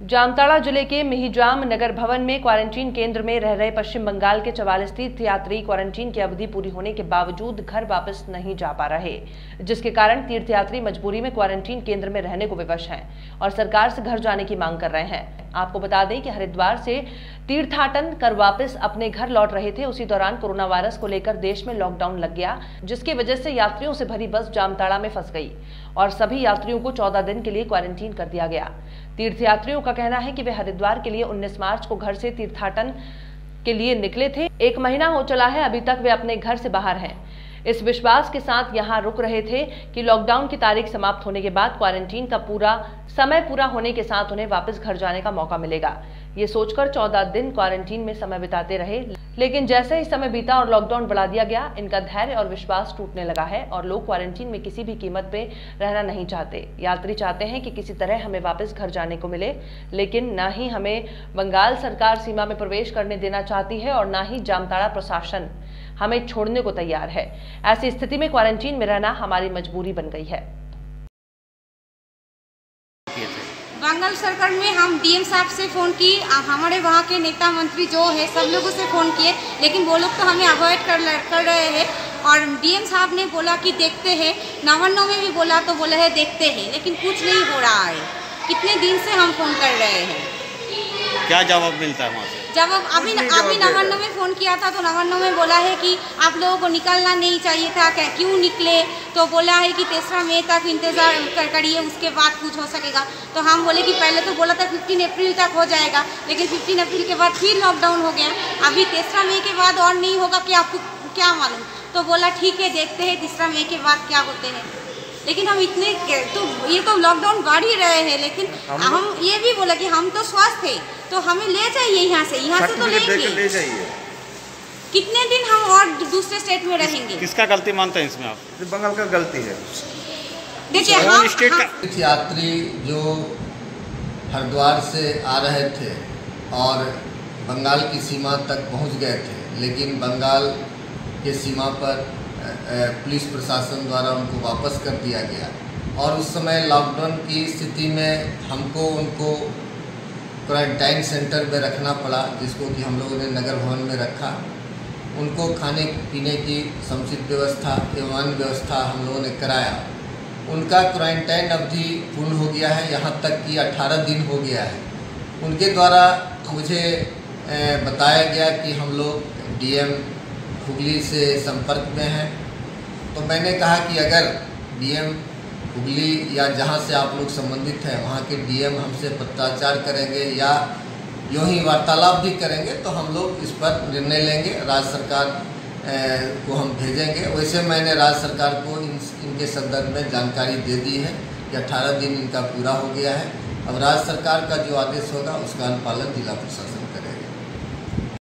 जामताड़ा जिले के मिहिजाम नगर भवन में क्वारंटीन केंद्र में रह रहे पश्चिम बंगाल के 44 तीर्थयात्री क्वारंटीन की अवधि पूरी होने के बावजूद घर वापस नहीं जा पा रहे, जिसके कारण तीर्थयात्री मजबूरी में क्वारंटीन केंद्र में रहने को विवश हैं और सरकार से घर जाने की मांग कर रहे हैं। आपको बता दें कि हरिद्वार से तीर्थाटन कर वापस अपने घर लौट रहे थे। उसी दौरान कोरोना वायरस को लेकर देश में लॉकडाउन लग गया, जिसकी वजह से यात्रियों से भरी बस जामताड़ा में फंस गई और सभी यात्रियों को 14 दिन के लिए क्वारंटीन कर दिया गया। तीर्थयात्रियों का कहना है कि वे हरिद्वार के लिए 19 मार्च को घर से तीर्थाटन के लिए निकले थे। 1 महीना हो चला है, अभी तक वे अपने घर से बाहर हैं। इस विश्वास के साथ यहां रुक रहे थे कि लॉकडाउन की तारीख समाप्त होने के बाद क्वारंटीन का समय पूरा होने के साथ उन्हें वापस घर जाने का मौका मिलेगा। ये सोचकर 14 दिन क्वारंटीन में समय बिताते रहे, लेकिन जैसे ही समय बीता और लॉकडाउन बढ़ा दिया गया, इनका धैर्य और विश्वास टूटने लगा है और लोग क्वारंटीन में किसी भी कीमत पे रहना नहीं चाहते। यात्री चाहते हैं कि किसी तरह हमें वापस घर जाने को मिले, लेकिन ना ही हमें बंगाल सरकार सीमा में प्रवेश करने देना चाहती है और ना ही जामताड़ा प्रशासन हमें छोड़ने को तैयार है। ऐसी स्थिति में क्वारंटीन में रहना हमारी मजबूरी बन गई है। बंगाल सरकार में हम डीएम साहब से फ़ोन की, हमारे वहाँ के नेता मंत्री जो है सब लोगों से फ़ोन किए, लेकिन वो लोग तो हमें अवॉइड कर रहे हैं। और डीएम साहब ने बोला कि देखते हैं, नवन्नों में भी बोला तो बोला है देखते हैं, लेकिन कुछ नहीं हो रहा है। कितने दिन से हम फ़ोन कर रहे हैं, क्या जवाब मिलता है वहाँ से? जवाब अभी नवन्नों में फ़ोन किया था तो नवन्नों में बोला है कि आप लोगों को निकलना नहीं चाहिए था, क्यों निकले? तो बोला है कि 3 मई तक इंतज़ार करिए, उसके बाद कुछ हो सकेगा। तो हम बोले कि पहले तो बोला था 15 अप्रैल तक हो जाएगा, लेकिन 15 अप्रैल के बाद फिर लॉकडाउन हो गया। अभी 3 मई के बाद और नहीं होगा कि आपको क्या मालूम? तो बोला ठीक है देखते हैं 3 मई के बाद क्या होते हैं। लेकिन हम इतने तो ये तो लॉकडाउन बढ़ ही रहे हैं, लेकिन हम ये भी बोला कि हम तो स्वस्थ थे तो हमें ले जाइए यहाँ से तो ले जाइए। कितने दिन हम और दूसरे स्टेट में रहेंगे? किसका गलती मानते हैं इसमें आप? बंगाल का गलती है। देखिए यात्री जो हरिद्वार से आ रहे थे और बंगाल की सीमा तक पहुंच गए थे, लेकिन बंगाल के सीमा पर पुलिस प्रशासन द्वारा उनको वापस कर दिया गया और उस समय लॉकडाउन की स्थिति में हमको उनको क्वारंटाइन सेंटर में रखना पड़ा, जिसको कि हम लोगों ने नगर भवन में रखा। उनको खाने पीने की समुचित व्यवस्था एवं व्यवस्था हम लोगों ने कराया। उनका क्वारंटाइन अवधि पूर्ण हो गया है, यहाँ तक कि 18 दिन हो गया है। उनके द्वारा मुझे बताया गया कि हम लोग डीएम हुगली से संपर्क में हैं। तो मैंने कहा कि अगर डीएम हुगली या जहाँ से आप लोग संबंधित हैं वहाँ के डीएम हमसे पत्राचार करेंगे या यूँ ही वार्तालाप भी करेंगे तो हम लोग इस पर निर्णय लेंगे, राज्य सरकार को हम भेजेंगे। वैसे मैंने राज्य सरकार को इनके संदर्भ में जानकारी दे दी है कि 18 दिन इनका पूरा हो गया है। अब राज्य सरकार का जो आदेश होगा उसका अनुपालन जिला प्रशासन